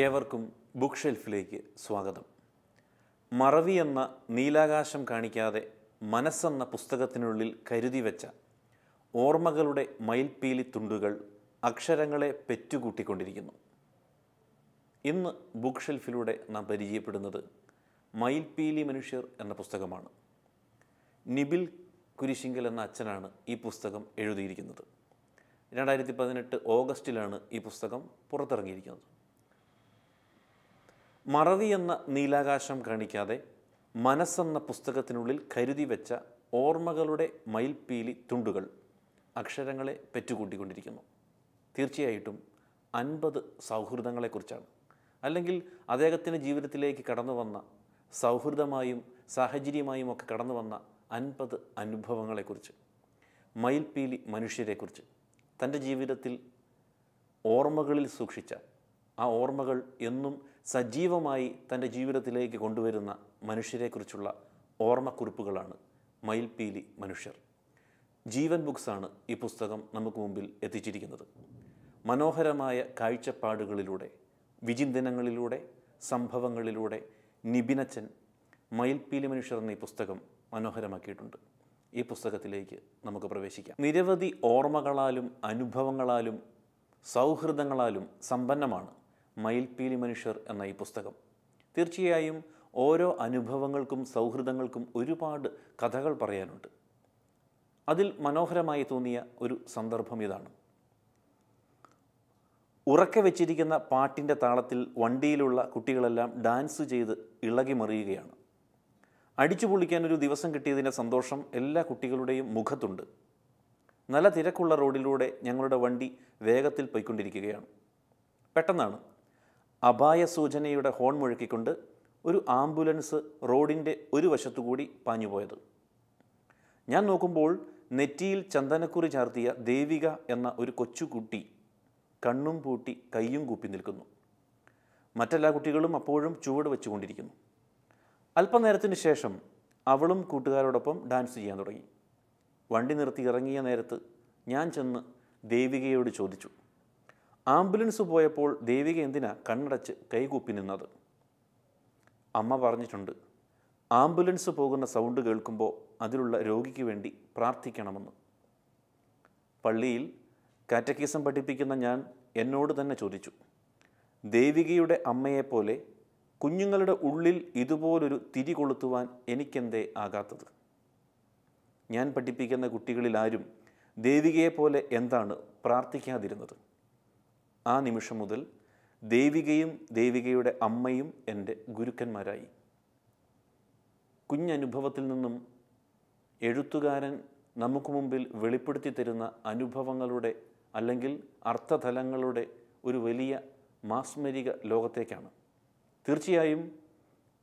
ഏവർക്കും ബുക്ക് ഷെൽഫിലേക്ക് സ്വാഗതം. മറവി എന്ന നീലാകാശം കാണിക്കാതെ മനസ്സെന്ന പുസ്തകത്തിനുള്ളിൽ കരുതി വെച്ച ഓർമ്മകളുടെ മയിൽപ്പീലി തുണ്ടുകൾ അക്ഷരങ്ങളെ പെറ്റുകൂട്ടിക്കൊണ്ടിരിക്കുന്നു. ഇന്ന് ബുക്ക് ഷെൽഫിലൂടെ നാം പരിചയപ്പെടുന്നത് മയിൽപ്പീലി മനുഷ്യർ എന്ന പുസ്തകമാണ്. നിബിൽ കുരിശിങ്കൽ എന്ന അച്ഛനാണ് ഈ പുസ്തകം എഴുതിയിരിക്കുന്നത്. 2018 ഓഗസ്റ്റിലാണ് ഈ പുസ്തകം പുറത്തിറങ്ങിയിരിക്കുന്നത്. മറവി എന്ന നീലാകാശം കാണിക്കാതെ മനസ്സെന്ന പുസ്തകത്തിനുള്ളിൽ കരുതി വെച്ച ഓർമ്മകളുടെ മയിൽപ്പീലി തുണ്ടുകൾ അക്ഷരങ്ങളെ പെറ്റുകൂട്ടിക്കൊണ്ടിരിക്കുന്നു. തീർച്ചയായിട്ടും 50 സൗഹൃദങ്ങളെക്കുറിച്ചാണ്, അല്ലെങ്കിൽ അദ്ദേഹത്തിൻ്റെ ജീവിതത്തിലേക്ക് കടന്നു വന്ന സൗഹൃദമായും സാഹചര്യമായും ഒക്കെ കടന്നു വന്ന 50 അനുഭവങ്ങളെക്കുറിച്ച്, മയിൽപ്പീലി മനുഷ്യരെക്കുറിച്ച്, തൻ്റെ ജീവിതത്തിൽ ഓർമ്മകളിൽ സൂക്ഷിച്ച ആ ഓർമ്മകൾ എന്നും സജീവമായി തൻ്റെ ജീവിതത്തിലേക്ക് കൊണ്ടുവരുന്ന മനുഷ്യരെക്കുറിച്ചുള്ള ഓർമ്മക്കുറിപ്പുകളാണ് മയിൽപ്പീലി മനുഷ്യർ. ജീവൻ ബുക്സാണ് ഈ പുസ്തകം നമുക്ക് മുമ്പിൽ എത്തിച്ചിരിക്കുന്നത്. മനോഹരമായ കാഴ്ചപ്പാടുകളിലൂടെ, വിചിന്തനങ്ങളിലൂടെ, സംഭവങ്ങളിലൂടെ നിബിനച്ചൻ മയിൽപ്പീലി മനുഷ്യർ എന്ന ഈ പുസ്തകം മനോഹരമാക്കിയിട്ടുണ്ട്. ഈ പുസ്തകത്തിലേക്ക് നമുക്ക് പ്രവേശിക്കാം. നിരവധി ഓർമ്മകളാലും അനുഭവങ്ങളാലും സൗഹൃദങ്ങളാലും സമ്പന്നമാണ് മയിൽപ്പീലി മനുഷ്യർ എന്ന ഈ പുസ്തകം. തീർച്ചയായും ഓരോ അനുഭവങ്ങൾക്കും സൗഹൃദങ്ങൾക്കും ഒരുപാട് കഥകൾ പറയാനുണ്ട്. അതിൽ മനോഹരമായി തോന്നിയ ഒരു സന്ദർഭം ഇതാണ്. ഉറക്കെ വെച്ചിരിക്കുന്ന പാട്ടിൻ്റെ താളത്തിൽ വണ്ടിയിലുള്ള കുട്ടികളെല്ലാം ഡാൻസ് ചെയ്ത് ഇളകി മറിയുകയാണ്. അടിച്ചു പൊളിക്കാൻ ഒരു ദിവസം കിട്ടിയതിൻ്റെ സന്തോഷം എല്ലാ കുട്ടികളുടെയും മുഖത്തുണ്ട്. നല്ല തിരക്കുള്ള റോഡിലൂടെ ഞങ്ങളുടെ വണ്ടി വേഗത്തിൽ പോയിക്കൊണ്ടിരിക്കുകയാണ്. പെട്ടെന്നാണ് അപായ സൂചനയുടെ ഹോൺ മുഴക്കിക്കൊണ്ട് ഒരു ആംബുലൻസ് റോഡിൻ്റെ ഒരു വശത്തുകൂടി പാഞ്ഞുപോയത്. ഞാൻ നോക്കുമ്പോൾ നെറ്റിയിൽ ചന്ദനക്കുറി ചാർത്തിയ ദേവിക എന്ന ഒരു കൊച്ചുകുട്ടി കണ്ണും പൂട്ടി കയ്യും കൂപ്പി നിൽക്കുന്നു. മറ്റെല്ലാ കുട്ടികളും അപ്പോഴും ചുവട് വെച്ചുകൊണ്ടിരിക്കുന്നു. അല്പനേരത്തിന് ശേഷം അവളും കൂട്ടുകാരോടൊപ്പം ഡാൻസ് ചെയ്യാൻ തുടങ്ങി. വണ്ടി നിർത്തി ഇറങ്ങിയ നേരത്ത് ഞാൻ ചെന്ന് ദേവികയോട് ചോദിച്ചു, ആംബുലൻസ് പോയപ്പോൾ ദേവിക എന്തിനാ കണ്ണടച്ച് കൈകൂപ്പി നിന്നത്? അമ്മ പറഞ്ഞിട്ടുണ്ട്, ആംബുലൻസ് പോകുന്ന സൗണ്ട് കേൾക്കുമ്പോൾ അതിലുള്ള രോഗിക്ക് വേണ്ടി പ്രാർത്ഥിക്കണമെന്ന്. പള്ളിയിൽ കാറ്റക്കിസം പഠിപ്പിക്കുന്ന ഞാൻ എന്നോട് തന്നെ ചോദിച്ചു, ദേവികയുടെ അമ്മയെപ്പോലെ കുഞ്ഞുങ്ങളുടെ ഉള്ളിൽ ഇതുപോലൊരു തിരി കൊളുത്തുവാൻ എനിക്കെന്തേ ആകാത്തത്? ഞാൻ പഠിപ്പിക്കുന്ന കുട്ടികളിൽ ആരും ദേവികയെപ്പോലെ എന്താണ് പ്രാർത്ഥിക്കാതിരുന്നത്? ആ നിമിഷം മുതൽ ദേവികയും ദേവികയുടെ അമ്മയും എൻ്റെ ഗുരുക്കന്മാരായി. കുഞ്ഞനുഭവത്തിൽ നിന്നും എഴുത്തുകാരൻ നമുക്ക് മുമ്പിൽ വെളിപ്പെടുത്തി തരുന്ന അനുഭവങ്ങളുടെ അല്ലെങ്കിൽ അർത്ഥതലങ്ങളുടെ ഒരു വലിയ മാസ്മരിക ലോകത്തേക്കാണ്. തീർച്ചയായും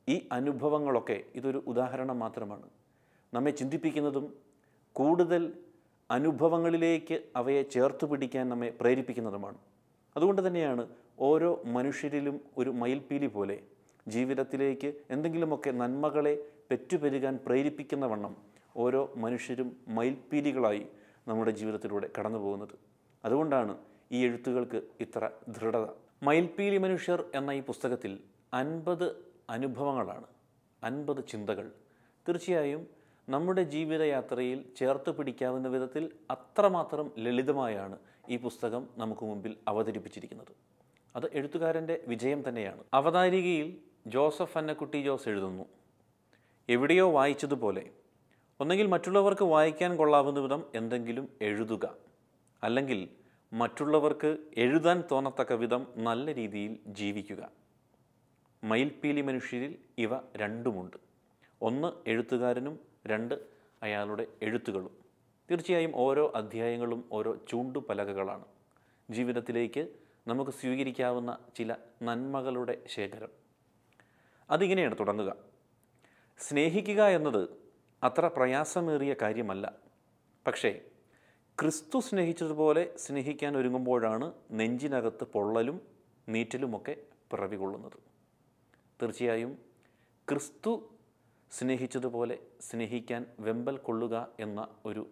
ഈ അനുഭവങ്ങളൊക്കെ ഇതൊരു ഉദാഹരണം മാത്രമാണ്. നമ്മെ ചിന്തിപ്പിക്കുന്നതും കൂടുതൽ അനുഭവങ്ങളിലേക്ക് അവയെ ചേർത്തു പിടിക്കാൻ നമ്മെ പ്രേരിപ്പിക്കുന്നതുമാണ്. അതുകൊണ്ട് തന്നെയാണ് ഓരോ മനുഷ്യരിലും ഒരു മയിൽപ്പീലി പോലെ ജീവിതത്തിലേക്ക് എന്തെങ്കിലുമൊക്കെ നന്മകളെ പെറ്റുപെരുകാൻ പ്രേരിപ്പിക്കുന്ന വണ്ണം ഓരോ മനുഷ്യരും മയിൽപ്പീലികളായി നമ്മുടെ ജീവിതത്തിലൂടെ കടന്നു പോകുന്നത്. അതുകൊണ്ടാണ് ഈ എഴുത്തുകൾക്ക് ഇത്ര ദൃഢത. മയിൽപ്പീലി മനുഷ്യർ എന്ന ഈ പുസ്തകത്തിൽ 50 അനുഭവങ്ങളാണ്, 50 ചിന്തകൾ. തീർച്ചയായും നമ്മുടെ ജീവിതയാത്രയിൽ ചേർത്ത് പിടിക്കാവുന്ന വിധത്തിൽ അത്രമാത്രം ലളിതമായാണ് ഈ പുസ്തകം നമുക്ക് മുമ്പിൽ അവതരിപ്പിച്ചിരിക്കുന്നത്. അത് എഴുത്തുകാരൻ്റെ വിജയം തന്നെയാണ്. അവതാരികയിൽ ജോസഫ് അന്നക്കുട്ടി ജോസ് എഴുതുന്നു, എവിടെയോ വായിച്ചതുപോലെ ഒന്നെങ്കിൽ മറ്റുള്ളവർക്ക് വായിക്കാൻ കൊള്ളാവുന്ന വിധം എന്തെങ്കിലും എഴുതുക, അല്ലെങ്കിൽ മറ്റുള്ളവർക്ക് എഴുതാൻ തോന്നത്തക്ക വിധം നല്ല രീതിയിൽ ജീവിക്കുക. മയിൽപ്പീലി മനുഷ്യരിൽ ഇവ രണ്ടുമുണ്ട്. ഒന്ന് എഴുത്തുകാരനും, 2 അയാളുടെ എഴുത്തുകളും. തീർച്ചയായും ഓരോ അധ്യായങ്ങളും ഓരോ ചൂണ്ടുപലകകളാണ്. ജീവിതത്തിലേക്ക് നമുക്ക് സ്വീകരിക്കാവുന്ന ചില നന്മകളുടെ ശേഖരം. അതിങ്ങനെയാണ് തുടങ്ങുക. സ്നേഹിക്കുക എന്നത് അത്ര പ്രയാസമേറിയ കാര്യമല്ല. പക്ഷേ ക്രിസ്തു സ്നേഹിച്ചതുപോലെ സ്നേഹിക്കാൻ ഒരുങ്ങുമ്പോഴാണ് നെഞ്ചിനകത്ത് പൊള്ളലും നീറ്റലുമൊക്കെ പിറവികൊള്ളുന്നത്. തീർച്ചയായും ക്രിസ്തു സ്നേഹിച്ചതുപോലെ സ്നേഹിക്കാൻ വെമ്പൽ കൊള്ളുക എന്ന ഒരു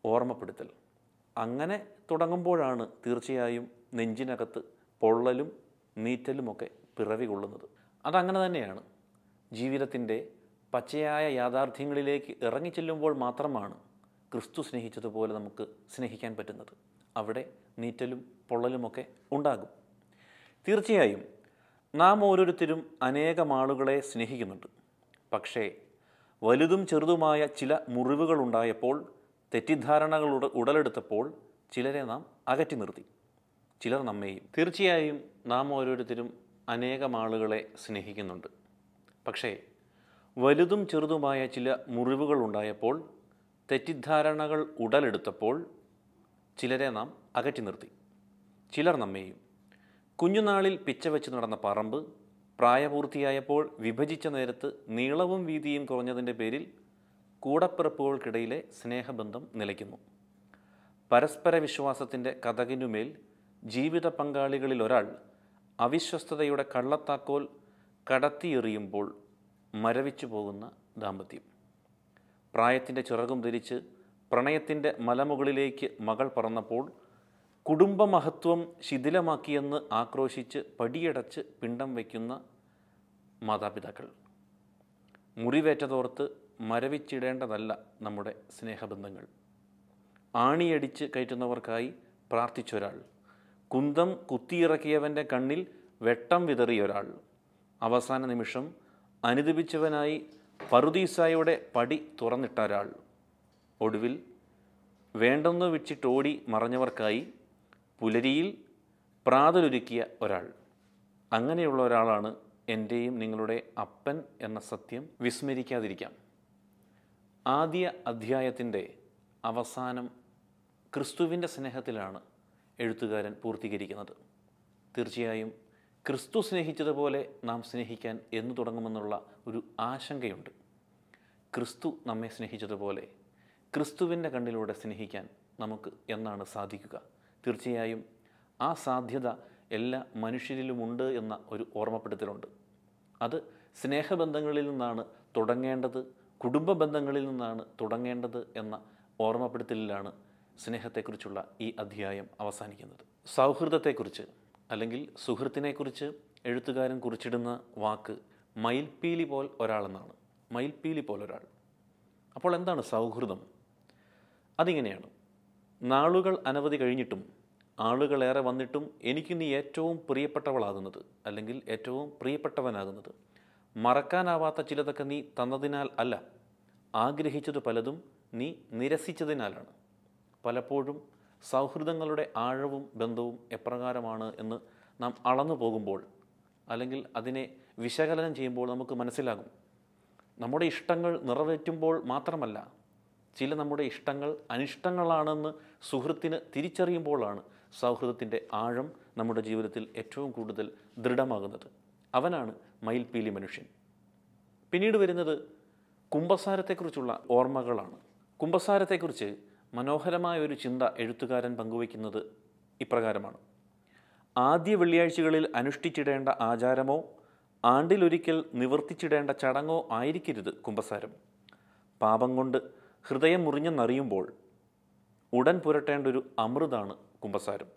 ഓർമ്മപ്പെടുത്തൽ അങ്ങനെ തുടങ്ങുമ്പോഴാണ് തീർച്ചയായും നെഞ്ചിനകത്ത് പൊള്ളലും നീറ്റലുമൊക്കെ പിറവി കൊള്ളുന്നത്. അതങ്ങനെ തന്നെയാണ്. ജീവിതത്തിൻ്റെ പച്ചയായ യാഥാർത്ഥ്യങ്ങളിലേക്ക് ഇറങ്ങിച്ചെല്ലുമ്പോൾ മാത്രമാണ് ക്രിസ്തു സ്നേഹിച്ചതുപോലെ നമുക്ക് സ്നേഹിക്കാൻ പറ്റുന്നത്. അവിടെ നീറ്റലും പൊള്ളലുമൊക്കെ ഉണ്ടാകും. തീർച്ചയായും നാം ഓരോരുത്തരും അനേകം ആളുകളെ സ്നേഹിക്കുന്നുണ്ട്. പക്ഷേ വലുതും ചെറുതുമായ ചില മുറിവുകളുണ്ടായപ്പോൾ, തെറ്റിദ്ധാരണകൾ ഉടലെടുത്തപ്പോൾ ചിലരെ നാം അകറ്റി നിർത്തി, ചിലർ നമ്മെയും. തീർച്ചയായും നാം ഓരോരുത്തരും അനേകം ആളുകളെ സ്നേഹിക്കുന്നുണ്ട്. പക്ഷേ വലുതും ചെറുതുമായ ചില മുറിവുകളുണ്ടായപ്പോൾ, തെറ്റിദ്ധാരണകൾ ഉടലെടുത്തപ്പോൾ ചിലരെ നാം അകറ്റി നിർത്തി, ചിലർ നമ്മെയും. കുഞ്ഞുനാളിൽ പിച്ച വെച്ച് നടന്ന പറമ്പ് പ്രായപൂർത്തിയായപ്പോൾ വിഭജിച്ച നേരത്ത് നീളവും വീതിയും കുറഞ്ഞതിൻ്റെ പേരിൽ കൂടപ്പിറപ്പുകൾക്കിടയിലെ സ്നേഹബന്ധം നിലയ്ക്കുന്നു. പരസ്പര വിശ്വാസത്തിൻ്റെ കതകിനുമേൽ ജീവിത പങ്കാളികളിൽ ഒരാൾ അവിശ്വസ്തതയുടെ കള്ളത്താക്കോൽ കടത്തിയെറിയുമ്പോൾ മരവിച്ചു പോകുന്ന ദാമ്പത്യം. പ്രായത്തിൻ്റെ ചിറകും ധരിച്ച് പ്രണയത്തിൻ്റെ മലമുകളിലേക്ക് മകൾ പറന്നപ്പോൾ കുടുംബമഹത്വം ശിഥിലമാക്കിയെന്ന് ആക്രോശിച്ച് പടിയടച്ച് പിണ്ടം വയ്ക്കുന്ന മാതാപിതാക്കൾ. മുറിവേറ്റതോർത്ത് മരവിച്ചിടേണ്ടതല്ല നമ്മുടെ സ്നേഹബന്ധങ്ങൾ. ആണിയടിച്ച് കയറ്റുന്നവർക്കായി പ്രാർത്ഥിച്ചൊരാൾ, കുന്തം കുത്തിയിറക്കിയവൻ്റെ കണ്ണിൽ വെട്ടം വിതറിയൊരാൾ, അവസാന നിമിഷം അനുദപിച്ചവനായി പറുദീസായുടെ പടി തുറന്നിട്ട ഒരാൾ, ഒടുവിൽ വേണ്ടെന്ന് വെച്ചിട്ടോടി മറഞ്ഞവർക്കായി പുലരിയിൽ പ്രാതലൊരുക്കിയ ഒരാൾ. അങ്ങനെയുള്ള ഒരാളാണ് എൻ്റെയും നിങ്ങളുടെ അപ്പൻ എന്ന സത്യം വിസ്മരിക്കാതിരിക്കാം. ആദ്യ അധ്യായത്തിൻ്റെ അവസാനം ക്രിസ്തുവിൻ്റെ സ്നേഹത്തിലാണ് എഴുത്തുകാരൻ പൂർത്തീകരിക്കുന്നത്. തീർച്ചയായും ക്രിസ്തു സ്നേഹിച്ചതുപോലെ നാം സ്നേഹിക്കാൻ എന്ന് തുടങ്ങുമെന്നുള്ള ഒരു ആശങ്കയുണ്ട്. ക്രിസ്തു നമ്മെ സ്നേഹിച്ചതുപോലെ ക്രിസ്തുവിൻ്റെ കണ്ണിലൂടെ സ്നേഹിക്കാൻ നമുക്ക് എന്നാണ് സാധിക്കുക? തീർച്ചയായും ആ സാധ്യത എല്ലാ മനുഷ്യരിലുമുണ്ട് എന്ന ഒരു ഓർമ്മപ്പെടുത്തലുണ്ട്. അത് സ്നേഹബന്ധങ്ങളിൽ നിന്നാണ് തുടങ്ങേണ്ടത്, കുടുംബ ബന്ധങ്ങളിൽ നിന്നാണ് തുടങ്ങേണ്ടത് എന്ന ഓർമ്മപ്പെടുത്തലിലാണ് സ്നേഹത്തെക്കുറിച്ചുള്ള ഈ അധ്യായം അവസാനിക്കുന്നത്. സൗഹൃദത്തെക്കുറിച്ച് അല്ലെങ്കിൽ സുഹൃത്തിനെക്കുറിച്ച് എഴുത്തുകാരൻ കുറിച്ചിടുന്ന വാക്ക് മയിൽപ്പീലി പോൽ ഒരാളെന്നാണ്. മയിൽപ്പീലി പോലൊരാൾ. അപ്പോൾ എന്താണ് സൗഹൃദം? അതിങ്ങനെയാണ്: നാളുകൾ അനവധി കഴിഞ്ഞിട്ടും ആളുകളേറെ വന്നിട്ടും എനിക്ക് നീ ഏറ്റവും പ്രിയപ്പെട്ടവളാകുന്നത് അല്ലെങ്കിൽ ഏറ്റവും പ്രിയപ്പെട്ടവനാകുന്നത് മറക്കാനാവാത്ത ചിലതൊക്കെ നീ തന്നതിനാൽ അല്ല, ആഗ്രഹിച്ചത് പലതും നീ നിരസിച്ചതിനാലാണ്. പലപ്പോഴും സൗഹൃദങ്ങളുടെ ആഴവും ബന്ധവും എപ്രകാരമാണ് എന്ന് നാം അളന്നു പോകുമ്പോൾ അല്ലെങ്കിൽ അതിനെ വിശകലനം ചെയ്യുമ്പോൾ നമുക്ക് മനസ്സിലാകും. നമ്മുടെ ഇഷ്ടങ്ങൾ നിറവേറ്റുമ്പോൾ മാത്രമല്ല, ചില നമ്മുടെ ഇഷ്ടങ്ങൾ അനിഷ്ടങ്ങളാണെന്ന് സുഹൃത്തിന് തിരിച്ചറിയുമ്പോഴാണ് സൗഹൃദത്തിൻ്റെ ആഴം നമ്മുടെ ജീവിതത്തിൽ ഏറ്റവും കൂടുതൽ ദൃഢമാകുന്നത്. അവനാണ് മയിൽപ്പീലി മനുഷ്യൻ. പിന്നീട് വരുന്നത് കുമ്പസാരത്തെക്കുറിച്ചുള്ള ഓർമ്മകളാണ്. കുമ്പസാരത്തെക്കുറിച്ച് മനോഹരമായ ഒരു ചിന്ത എഴുത്തുകാരൻ പങ്കുവയ്ക്കുന്നത് ഇപ്രകാരമാണ്: ആദ്യ വെള്ളിയാഴ്ചകളിൽ അനുഷ്ഠിച്ചിടേണ്ട ആചാരമോ ആണ്ടിലൊരിക്കൽ നിവർത്തിച്ചിടേണ്ട ചടങ്ങോ ആയിരിക്കരുത് കുമ്പസാരം. പാപം കൊണ്ട് ഹൃദയം മുറിഞ്ഞെന്നറിയുമ്പോൾ ഉടൻ പുരട്ടേണ്ടൊരു അമൃതാണ് കുമ്പസാരം.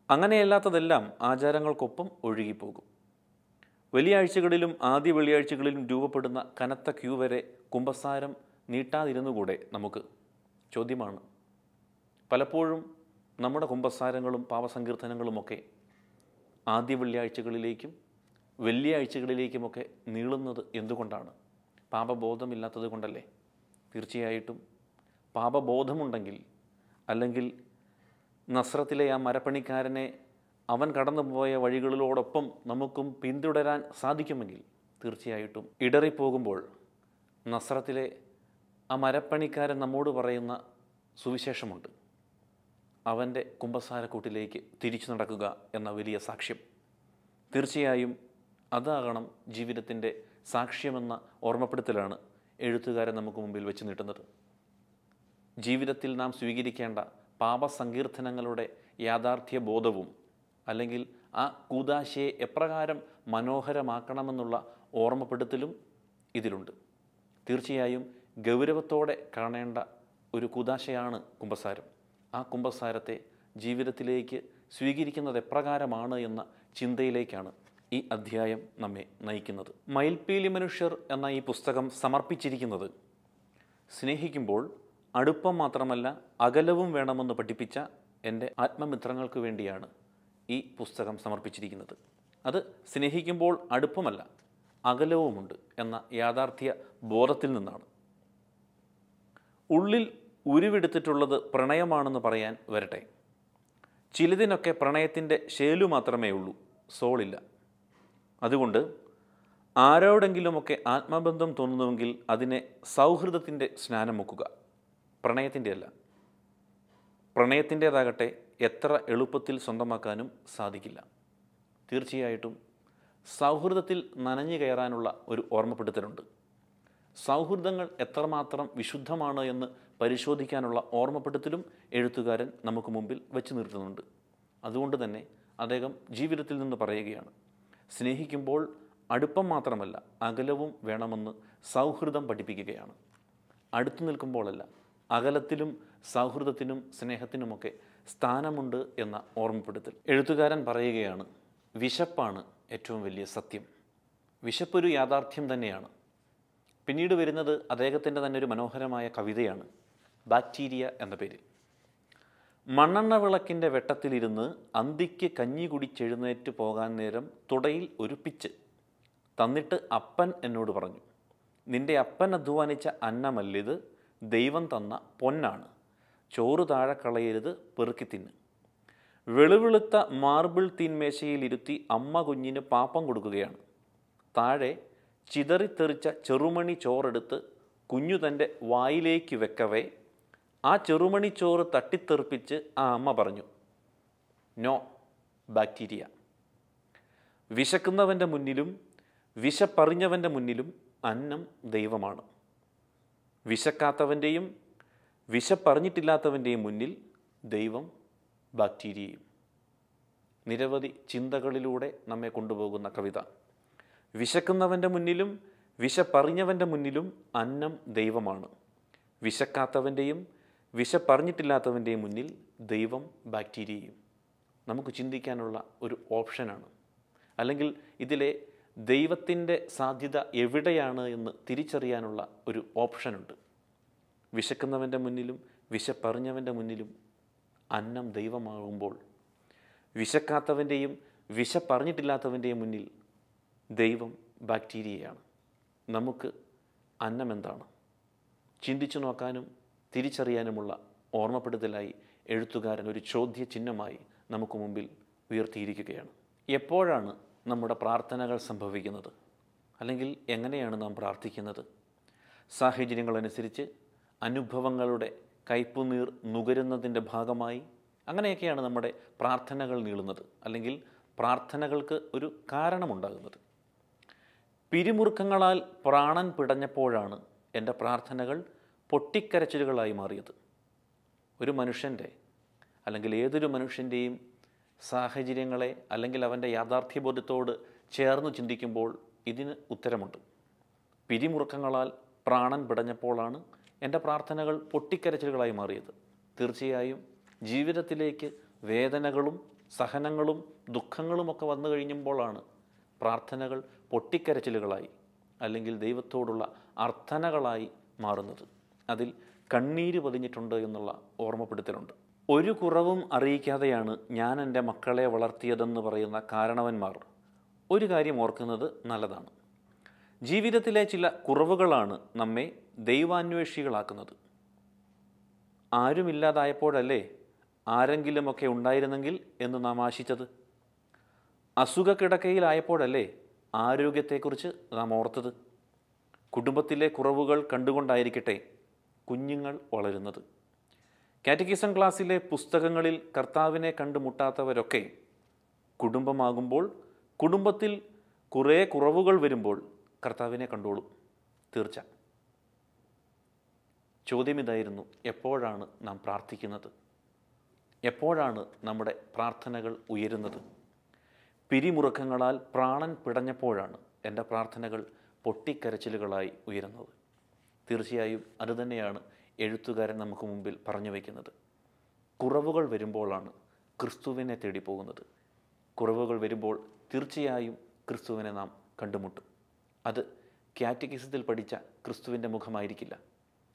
അങ്ങനെയല്ലാത്തതെല്ലാം ആചാരങ്ങൾക്കൊപ്പം ഒഴുകിപ്പോകും. വെള്ളിയാഴ്ചകളിലും ആദ്യ വെള്ളിയാഴ്ചകളിലും രൂപപ്പെടുന്ന കനത്ത ക്യൂ വരെ കുമ്പസാരം നീട്ടാതിരുന്നുകൂടെ നമുക്ക്? ചോദ്യമാണ്. പലപ്പോഴും നമ്മുടെ കുമ്പസാരങ്ങളും പാപസങ്കീർത്തനങ്ങളുമൊക്കെ ആദ്യ വെള്ളിയാഴ്ചകളിലേക്കും വെള്ളിയാഴ്ചകളിലേക്കുമൊക്കെ നീളുന്നത് എന്തുകൊണ്ടാണ്? പാപബോധമില്ലാത്തത് കൊണ്ടല്ലേ? തീർച്ചയായിട്ടും പാപബോധമുണ്ടെങ്കിൽ, അല്ലെങ്കിൽ നസ്രത്തിലെ ആ മരപ്പണിക്കാരനെ അവൻ കടന്നുപോയ വഴികളിലോടൊപ്പം നമുക്കും പിന്തുടരാൻ സാധിക്കുമെങ്കിൽ, തീർച്ചയായിട്ടും ഇടറിപ്പോകുമ്പോൾ നസ്രത്തിലെ ആ മരപ്പണിക്കാരൻ നമ്മോട് പറയുന്ന സുവിശേഷമുണ്ട്: അവൻ്റെ കുമ്പസാരക്കൂട്ടിലേക്ക് തിരിച്ചു നടക്കുക എന്ന വലിയ സാക്ഷ്യം. തീർച്ചയായും അതാകണം ജീവിതത്തിൻ്റെ സാക്ഷ്യമെന്ന ഓർമ്മപ്പെടുത്തലാണ് എഴുത്തുകാരൻ നമുക്ക് മുമ്പിൽ വെച്ച് നീട്ടുന്നത്. ജീവിതത്തിൽ നാം സ്വീകരിക്കേണ്ട പാപസങ്കീർത്തനങ്ങളുടെ യാഥാർത്ഥ്യ ബോധവും അല്ലെങ്കിൽ ആ കൂദാശയെ എപ്രകാരം മനോഹരമാക്കണമെന്നുള്ള ഓർമ്മപ്പെടുത്തലും ഇതിലുണ്ട്. തീർച്ചയായും ഗൗരവത്തോടെ കാണേണ്ട ഒരു കൂദാശയാണ് കുമ്പസാരം. ആ കുമ്പസാരത്തെ ജീവിതത്തിലേക്ക് സ്വീകരിക്കുന്നത് എപ്രകാരമാണ് എന്ന ചിന്തയിലേക്കാണ് ഈ അധ്യായം നമ്മെ നയിക്കുന്നത്. മയിൽപ്പീലി മനുഷ്യർ എന്ന ഈ പുസ്തകം സമർപ്പിച്ചിരിക്കുന്നത് സ്നേഹിക്കുമ്പോൾ അടുപ്പം മാത്രമല്ല അകലവും വേണമെന്ന് പഠിപ്പിച്ച എൻ്റെ ആത്മമിത്രങ്ങൾക്ക് വേണ്ടിയാണ് ഈ പുസ്തകം സമർപ്പിച്ചിരിക്കുന്നത്. അത് സ്നേഹിക്കുമ്പോൾ അടുപ്പമല്ല അകലവുമുണ്ട് എന്ന യാഥാർത്ഥ്യ ബോധത്തിൽ നിന്നാണ്. ഉള്ളിൽ ഉരുവെടുത്തിട്ടുള്ളത് പ്രണയമാണെന്ന് പറയാൻ വരട്ടെ. ചിലതിനൊക്കെ പ്രണയത്തിൻ്റെ ശേലു മാത്രമേ ഉള്ളൂ, സോളില്ല. അതുകൊണ്ട് ആരോടെങ്കിലുമൊക്കെ ആത്മബന്ധം തോന്നുന്നുവെങ്കിൽ അതിനെ സൗഹൃദത്തിൻ്റെ സ്നാനം മുക്കുക, പ്രണയത്തിൻ്റെ അല്ല. പ്രണയത്തിൻ്റേതാകട്ടെ എത്ര എളുപ്പത്തിൽ സ്വന്തമാക്കാനും സാധിക്കില്ല. തീർച്ചയായിട്ടും സൗഹൃദത്തിൽ നനഞ്ഞു കയറാനുള്ള ഒരു ഓർമ്മപ്പെടുത്തലുണ്ട്. സൗഹൃദങ്ങൾ എത്രമാത്രം വിശുദ്ധമാണ് എന്ന് പരിശോധിക്കാനുള്ള ഓർമ്മപ്പെടുത്തലും എഴുത്തുകാരൻ നമുക്ക് മുമ്പിൽ വെച്ച് നിർത്തുന്നുണ്ട്. അതുകൊണ്ട് തന്നെ അദ്ദേഹം ജീവിതത്തിൽ നിന്ന് പറയുകയാണ്, സ്നേഹിക്കുമ്പോൾ അടുപ്പം മാത്രമല്ല അകലവും വേണമെന്ന് സൗഹൃദം പഠിപ്പിക്കുകയാണ്. അടുത്തു നിൽക്കുമ്പോഴല്ല, അകലത്തിലും സൗഹൃദത്തിനും സ്നേഹത്തിനുമൊക്കെ സ്ഥാനമുണ്ട് എന്ന ഓർമ്മപ്പെടുത്തൽ. എഴുത്തുകാരൻ പറയുകയാണ്, വിശപ്പാണ് ഏറ്റവും വലിയ സത്യം. വിശപ്പൊരു യാഥാർത്ഥ്യം തന്നെയാണ്. പിന്നീട് വരുന്നത് അദ്ദേഹത്തിൻ്റെ തന്നെ ഒരു മനോഹരമായ കവിതയാണ്, ബാക്ടീരിയ എന്ന പേരിൽ. മണ്ണെണ്ണ വിളക്കിൻ്റെ വെട്ടത്തിലിരുന്ന് അന്തിക്ക് കഞ്ഞി കുടിച്ചെഴുന്നേറ്റ് പോകാൻ നേരം തുടയിൽ ഒരു പിച്ച് തന്നിട്ട് അപ്പൻ എന്നോട് പറഞ്ഞു, നിന്റെ അപ്പൻ അധ്വാനിച്ച അന്നമല്ലിത്, ദൈവം തന്ന പൊന്നാണ്, ചോറ് താഴെ കളയരുത്, പെറുക്കി തിന്ന്. വെളുവെളുത്ത മാർബിൾ തീന്മേശയിലിരുത്തി അമ്മ കുഞ്ഞിന് പാപ്പം കൊടുക്കുകയാണ്. താഴെ ചിതറിത്തെറിച്ച ചെറുമണി ചോറെടുത്ത് കുഞ്ഞു തൻ്റെ വായിലേക്ക് വെക്കവേ ആ ചെറുമണി ചോറ് തട്ടിത്തെറിപ്പിച്ച് ആ അമ്മ പറഞ്ഞു, നോ ബാക്ടീരിയ. വിശക്കുന്നവൻ്റെ മുന്നിലും വിശപ്പറിഞ്ഞവൻ്റെ മുന്നിലും അന്നം ദൈവമാണ്. വിശക്കാത്തവൻ്റെയും വിശപ്പറിഞ്ഞിട്ടില്ലാത്തവൻ്റെയും മുന്നിൽ ദൈവം ബാക്ടീരിയയും. നിരവധി ചിന്തകളിലൂടെ നമ്മെ കൊണ്ടുപോകുന്ന കവിത. വിശക്കുന്നവൻ്റെ മുന്നിലും വിശപ്പറിഞ്ഞവൻ്റെ മുന്നിലും അന്നം ദൈവമാണ്. വിശക്കാത്തവൻ്റെയും വിശപ്പറിഞ്ഞിട്ടില്ലാത്തവൻ്റെയും മുന്നിൽ ദൈവം ബാക്ടീരിയയും. നമുക്ക് ചിന്തിക്കാനുള്ള ഒരു ഓപ്ഷനാണ്. അല്ലെങ്കിൽ ഇതിലെ ദൈവത്തിൻ്റെ സാധ്യത എവിടെയാണ് എന്ന് തിരിച്ചറിയാനുള്ള ഒരു ഓപ്ഷനുണ്ട്. വിശക്കുന്നവൻ്റെ മുന്നിലും വിശപ്പറിഞ്ഞവൻ്റെ മുന്നിലും അന്നം ദൈവമാകുമ്പോൾ വിശക്കാത്തവൻ്റെയും വിശപ്പറിഞ്ഞിട്ടില്ലാത്തവൻ്റെയും മുന്നിൽ ദൈവം ബാക്ടീരിയയാണ്. നമുക്ക് അന്നം എന്താണ്? ചിന്തിച്ചു നോക്കാനും തിരിച്ചറിയാനുമുള്ള ഓർമ്മപ്പെടുത്തലായി എഴുത്തുകാരൻ ഒരു ചോദ്യചിഹ്നമായി നമുക്ക് മുമ്പിൽ ഉയർത്തിയിരിക്കുകയാണ്. എപ്പോഴാണ് നമ്മുടെ പ്രാർത്ഥനകൾ സംഭവിക്കുന്നത്? അല്ലെങ്കിൽ എങ്ങനെയാണ് നാം പ്രാർത്ഥിക്കുന്നത്? സാഹചര്യങ്ങളനുസരിച്ച് അനുഭവങ്ങളുടെ കയ്പുനീർ നുകരുന്നതിൻ്റെ ഭാഗമായി അങ്ങനെയൊക്കെയാണ് നമ്മുടെ പ്രാർത്ഥനകൾ നീളുന്നത്, അല്ലെങ്കിൽ പ്രാർത്ഥനകൾക്ക് ഒരു കാരണമുണ്ടാകുന്നത്. പിരിമുറുക്കങ്ങളാൽ പ്രാണൻ പിടഞ്ഞപ്പോഴാണ് എൻ്റെ പ്രാർത്ഥനകൾ പൊട്ടിക്കരച്ചിലുകളായി മാറിയത്. ഒരു മനുഷ്യൻ്റെ അല്ലെങ്കിൽ ഏതൊരു മനുഷ്യൻ്റെയും സാഹചര്യങ്ങളെ അല്ലെങ്കിൽ അവൻ്റെ യാഥാർത്ഥ്യബോധത്തോട് ചേർന്ന് ചിന്തിക്കുമ്പോൾ ഇതിന് ഉത്തരമുണ്ട്. പിരിമുറുക്കങ്ങളാൽ പ്രാണൻ പിടഞ്ഞപ്പോഴാണ് എൻ്റെ പ്രാർത്ഥനകൾ പൊട്ടിക്കരച്ചിലുകളായി മാറിയത്. തീർച്ചയായും ജീവിതത്തിലേക്ക് വേദനകളും സഹനങ്ങളും ദുഃഖങ്ങളുമൊക്കെ വന്നു കഴിഞ്ഞുമ്പോഴാണ് പ്രാർത്ഥനകൾ പൊട്ടിക്കരച്ചിലുകളായി അല്ലെങ്കിൽ ദൈവത്തോടുള്ള അർത്ഥനകളായി മാറുന്നത്. അതിൽ കണ്ണീര് പതിഞ്ഞിട്ടുണ്ട് എന്നുള്ള ഓർമ്മപ്പെടുത്തലുണ്ട്. ഒരു കുറവും അറിയിക്കാതെയാണ് ഞാൻ എൻ്റെ മക്കളെ വളർത്തിയതെന്ന് പറയുന്ന കാരണവന്മാർ ഒരു കാര്യം ഓർക്കുന്നത് നല്ലതാണ്. ജീവിതത്തിലെ ചില കുറവുകളാണ് നമ്മെ ദൈവാന്വേഷികളാക്കുന്നത്. ആരുമില്ലാതായപ്പോഴല്ലേ ആരെങ്കിലുമൊക്കെ ഉണ്ടായിരുന്നെങ്കിൽ എന്ന് നാം ആശിച്ചത്? അസുഖക്കിടക്കയിലായപ്പോഴല്ലേ ആരോഗ്യത്തെക്കുറിച്ച് നാം ഓർത്തത്? കുടുംബത്തിലെ കുറവുകൾ കണ്ടുകൊണ്ടായിരിക്കട്ടെ കുഞ്ഞുങ്ങൾ വളരുന്നത്. കാറ്റക്കിസം ക്ലാസ്സിലെ പുസ്തകങ്ങളിൽ കർത്താവിനെ കണ്ടുമുട്ടാത്തവരൊക്കെ കുടുംബമാകുമ്പോൾ, കുടുംബത്തിൽ കുറേ കുറവുകൾ വരുമ്പോൾ കർത്താവിനെ കണ്ടോളും. തീർച്ച. ചോദ്യം ഇതായിരുന്നു, എപ്പോഴാണ് നാം പ്രാർത്ഥിക്കുന്നത്? എപ്പോഴാണ് നമ്മുടെ പ്രാർത്ഥനകൾ ഉയരുന്നത്? പിരിമുറുക്കങ്ങളാൽ പ്രാണൻ പിടഞ്ഞപ്പോഴാണ് എൻ്റെ പ്രാർത്ഥനകൾ പൊട്ടിക്കരച്ചിലുകളായി ഉയരുന്നത്. തീർച്ചയായും അതുതന്നെയാണ് എഴുത്തുകാരൻ നമുക്ക് മുമ്പിൽ പറഞ്ഞു വയ്ക്കുന്നത്. കുറവുകൾ വരുമ്പോഴാണ് ക്രിസ്തുവിനെ തേടി പോകുന്നത്. കുറവുകൾ വരുമ്പോൾ തീർച്ചയായും ക്രിസ്തുവിനെ നാം കണ്ടുമുട്ടും. അത് കാറ്റഗിസത്തിൽ പഠിച്ച ക്രിസ്തുവിൻ്റെ മുഖമായിരിക്കില്ല.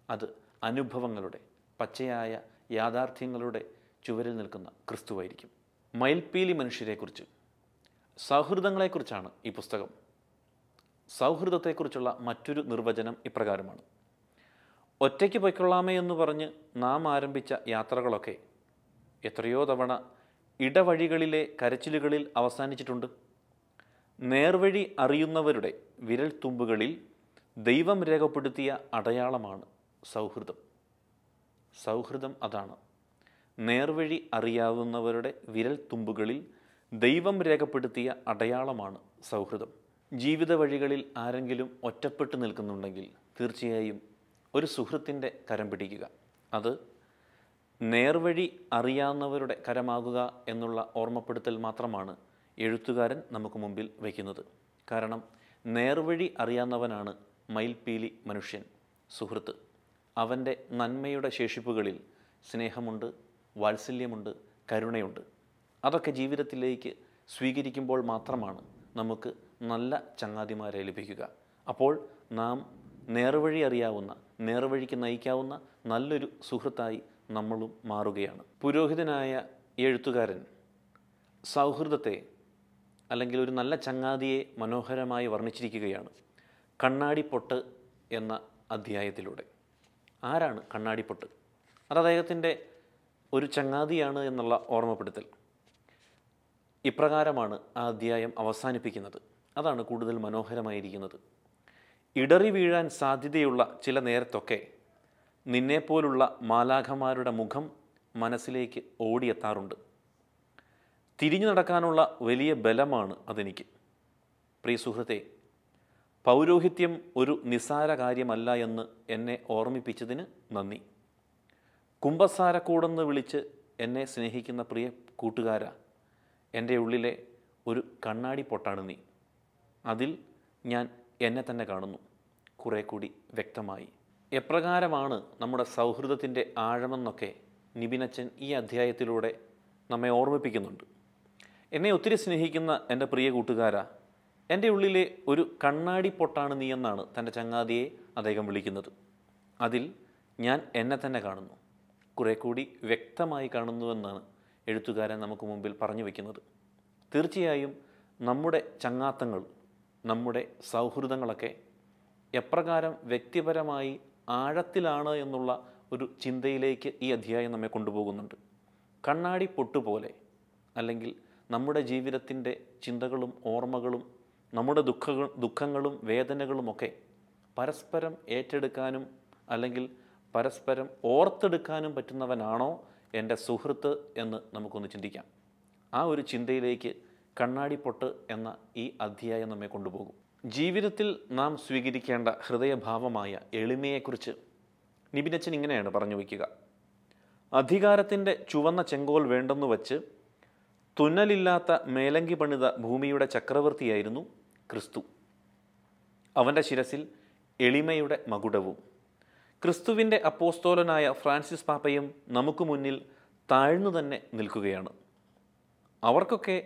അത് അനുഭവങ്ങളുടെ, പച്ചയായ യാഥാർത്ഥ്യങ്ങളുടെ ചുവരിൽ നിൽക്കുന്ന ക്രിസ്തുവായിരിക്കും. മയിൽപ്പീലി മനുഷ്യരെക്കുറിച്ച്, സൗഹൃദങ്ങളെക്കുറിച്ചാണ് ഈ പുസ്തകം. സൗഹൃദത്തെക്കുറിച്ചുള്ള മറ്റൊരു നിർവചനം ഇപ്രകാരമാണ്: ഒറ്റയ്ക്ക് പൊയ്ക്കൊള്ളാമേ എന്ന് പറഞ്ഞ് നാം ആരംഭിച്ച യാത്രകളൊക്കെ എത്രയോ തവണ ഇടവഴികളിലെ കരച്ചിലുകളിൽ അവസാനിച്ചിട്ടുണ്ട്. നേർവഴി അറിയുന്നവരുടെ വിരൽ തുമ്പുകളിൽ ദൈവം രേഖപ്പെടുത്തിയ അടയാളമാണ് സൗഹൃദം. സൗഹൃദം അതാണ്. നേർവഴി അറിയാവുന്നവരുടെ വിരൽ തുമ്പുകളിൽ ദൈവം രേഖപ്പെടുത്തിയ അടയാളമാണ് സൗഹൃദം. ജീവിത വഴികളിൽ ആരെങ്കിലും ഒറ്റപ്പെട്ട് നിൽക്കുന്നുണ്ടെങ്കിൽ തീർച്ചയായും ഒരു സുഹൃത്തിൻ്റെ കരം പിടിക്കുക. അത് നേർവഴി അറിയാവുന്നവരുടെ കരമാകുക എന്നുള്ള ഓർമ്മപ്പെടുത്തൽ മാത്രമാണ് എഴുത്തുകാരൻ നമുക്ക് മുമ്പിൽ വയ്ക്കുന്നത്. കാരണം നേർവഴി അറിയാവുന്നവനാണ് മയിൽപ്പീലി മനുഷ്യൻ, സുഹൃത്ത്. അവൻ്റെ നന്മയുടെ ശേഷിപ്പുകളിൽ സ്നേഹമുണ്ട്, വാത്സല്യമുണ്ട്, കരുണയുണ്ട്. അതൊക്കെ ജീവിതത്തിലേക്ക് സ്വീകരിക്കുമ്പോൾ മാത്രമാണ് നമുക്ക് നല്ല ചങ്ങാതിമാരെ ലഭിക്കുക. അപ്പോൾ നാം നേർവഴി അറിയാവുന്ന, നേർവഴിക്ക് നയിക്കാവുന്ന നല്ലൊരു സുഹൃത്തായി നമ്മളും മാറുകയാണ്. പുരോഹിതനായ എഴുത്തുകാരൻ സൗഹൃദത്തെ, അല്ലെങ്കിൽ ഒരു നല്ല ചങ്ങാതിയെ മനോഹരമായി വർണ്ണിച്ചിരിക്കുകയാണ് കണ്ണാടിപ്പൊട്ട് എന്ന അധ്യായത്തിലൂടെ. ആരാണ് കണ്ണാടിപ്പൊട്ട്? അത് അദ്ദേഹത്തിൻ്റെ ഒരു ചങ്ങാതിയാണ് എന്നുള്ള ഓർമ്മപ്പെടുത്തൽ. ഇപ്രകാരമാണ് ആ അധ്യായം അവസാനിപ്പിക്കുന്നത്. അതാണ് കൂടുതൽ മനോഹരമായിരിക്കുന്നത്. ഇടറി വീഴാൻ സാധ്യതയുള്ള ചില നേരത്തൊക്കെ നിന്നെപ്പോലുള്ള മാലാഖമാരുടെ മുഖം മനസ്സിലേക്ക് ഓടിയെത്താറുണ്ട്. തിരിഞ്ഞു നടക്കാനുള്ള വലിയ ബലമാണ് അതെനിക്ക്. പ്രിയ സുഹൃത്തെ, പൗരോഹിത്യം ഒരു നിസ്സാര കാര്യമല്ല എന്ന് എന്നെ ഓർമ്മിപ്പിച്ചതിന് നന്ദി. കുമ്പസാരക്കൂടെന്ന് വിളിച്ച് എന്നെ സ്നേഹിക്കുന്ന പ്രിയ കൂട്ടുകാരാ, എൻ്റെ ഉള്ളിലെ ഒരു കണ്ണാടി പൊട്ടാണ് നീ. അതിൽ ഞാൻ എന്നെ തന്നെ കാണുന്നു, കുറേ കൂടി വ്യക്തമായി. എപ്രകാരമാണ് നമ്മുടെ സൗഹൃദത്തിൻ്റെ ആഴമെന്നൊക്കെ നിബിനച്ചൻ ഈ അധ്യായത്തിലൂടെ നമ്മെ ഓർമ്മിപ്പിക്കുന്നുണ്ട്. എന്നെ ഒത്തിരി സ്നേഹിക്കുന്ന എൻ്റെ പ്രിയ കൂട്ടുകാരാ, എൻ്റെ ഉള്ളിലെ ഒരു കണ്ണാടി പൊട്ടാണ് നീ എന്നാണ് തൻ്റെ ചങ്ങാതിയെ അദ്ദേഹം വിളിക്കുന്നത്. അതിൽ ഞാൻ എന്നെ തന്നെ കാണുന്നു, കുറേ കൂടി വ്യക്തമായി കാണുന്നുവെന്നാണ് എഴുത്തുകാരൻ നമുക്ക് മുമ്പിൽ പറഞ്ഞു വയ്ക്കുന്നത്. തീർച്ചയായും നമ്മുടെ ചങ്ങാത്തങ്ങൾ, നമ്മുടെ സൗഹൃദങ്ങളൊക്കെ എപ്രകാരം വ്യക്തിപരമായി ആഴത്തിലാണ് എന്നുള്ള ഒരു ചിന്തയിലേക്ക് ഈ അധ്യായം നമ്മെ കൊണ്ടുപോകുന്നുണ്ട്. കണ്ണാടി പൊട്ടുപോലെ, അല്ലെങ്കിൽ നമ്മുടെ ജീവിതത്തിൻ്റെ ചിന്തകളും ഓർമ്മകളും നമ്മുടെ ദുഃഖങ്ങളും വേദനകളുമൊക്കെ പരസ്പരം ഏറ്റെടുക്കാനും അല്ലെങ്കിൽ പരസ്പരം ഓർത്തെടുക്കാനും പറ്റുന്നവനാണോ എൻ്റെ സുഹൃത്ത് എന്ന് നമുക്കൊന്ന് ചിന്തിക്കാം. ആ ഒരു ചിന്തയിലേക്ക് കണ്ണാടിപ്പൊട്ട് എന്ന ഈ അധ്യായം നമ്മെ കൊണ്ടുപോകും. ജീവിതത്തിൽ നാം സ്വീകരിക്കേണ്ട ഹൃദയഭാവമായ എളിമയെക്കുറിച്ച് നിബിനച്ചൻ ഇങ്ങനെയാണ് പറഞ്ഞു വയ്ക്കുക: അധികാരത്തിൻ്റെ ചുവന്ന ചെങ്കോൽ വേണ്ടെന്നു വച്ച് തുന്നലില്ലാത്ത മേലങ്കി പണിത ഭൂമിയുടെ ചക്രവർത്തിയായിരുന്നു ക്രിസ്തു. അവൻ്റെ ശിരസിൽ എളിമയുടെ മകുടവും. ക്രിസ്തുവിൻ്റെ അപ്പോസ്തോലനായ ഫ്രാൻസിസ് പാപ്പയും നമുക്ക് മുന്നിൽ താഴ്ന്നു തന്നെ നിൽക്കുകയാണ്. അവർക്കൊക്കെ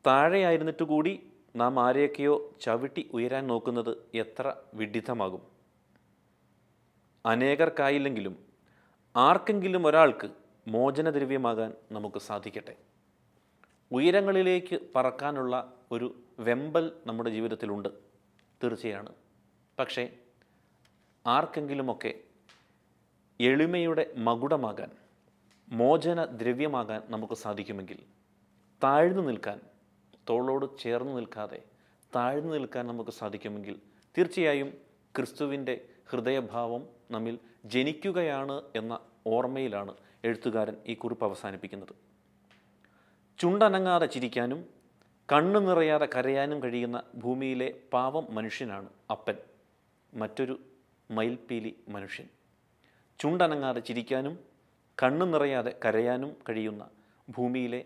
താഴെയായിരുന്നിട്ട് കൂടി നാം ആരെയൊക്കെയോ ചവിട്ടി ഉയരാൻ നോക്കുന്നത് എത്ര വിഡ്ഢിത്തമാകും. അനേകർക്കായില്ലെങ്കിലും ആർക്കെങ്കിലും ഒരാൾക്ക് മോചനദ്രവ്യമാകാൻ നമുക്ക് സാധിക്കട്ടെ. ഉയരങ്ങളിലേക്ക് പറക്കാനുള്ള ഒരു വെമ്പൽ നമ്മുടെ ജീവിതത്തിലുണ്ട്, തീർച്ചയാണ്. പക്ഷേ ആർക്കെങ്കിലുമൊക്കെ എളിമയുടെ മകുടമാകാൻ, മോചന ദ്രവ്യമാകാൻ നമുക്ക് സാധിക്കുമെങ്കിൽ, താഴ്ന്നു നിൽക്കാൻ, തോളോട് ചേർന്ന് നിൽക്കാതെ താഴ്ന്നു നിൽക്കാൻ നമുക്ക് സാധിക്കുമെങ്കിൽ, തീർച്ചയായും ക്രിസ്തുവിൻ്റെ ഹൃദയഭാവം നമ്മിൽ ജനിക്കുകയാണ് എന്ന ഓർമ്മയിലാണ് എഴുത്തുകാരൻ ഈ കുറിപ്പ് അവസാനിപ്പിക്കുന്നത്. ചുണ്ടനങ്ങാതെ ചിരിക്കാനും കണ്ണു നിറയാതെ കരയാനും കഴിയുന്ന ഭൂമിയിലെ പാവം മനുഷ്യനാണ് അപ്പൻ, മറ്റൊരു മയിൽപ്പീലി മനുഷ്യൻ. ചുണ്ടനങ്ങാതെ ചിരിക്കാനും കണ്ണു നിറയാതെ കരയാനും കഴിയുന്ന ഭൂമിയിലെ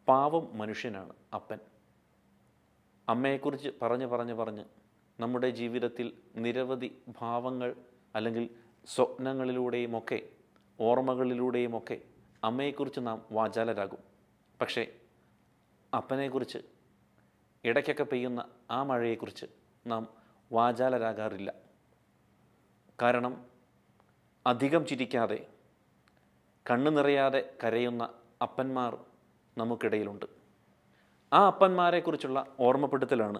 പാവം മനുഷ്യനാണ് അപ്പൻ. അമ്മയെക്കുറിച്ച് പറഞ്ഞ് നമ്മുടെ ജീവിതത്തിൽ നിരവധി ഭാവങ്ങൾ അല്ലെങ്കിൽ സ്വപ്നങ്ങളിലൂടെയുമൊക്കെ ഓർമ്മകളിലൂടെയുമൊക്കെ അമ്മയെക്കുറിച്ച് നാം വാചാലരാകും. പക്ഷേ അപ്പനെക്കുറിച്ച്, ഇടയ്ക്കൊക്കെ പെയ്യുന്ന ആ മഴയെക്കുറിച്ച് നാം വാചാലരാകാറില്ല. കാരണം അധികം ചിരിക്കാതെ, കണ്ണു നിറയാതെ കരയുന്ന അപ്പന്മാർ നമുക്കിടയിലുണ്ട്. ആ അപ്പന്മാരെക്കുറിച്ചുള്ള ഓർമ്മപ്പെടുത്തലാണ്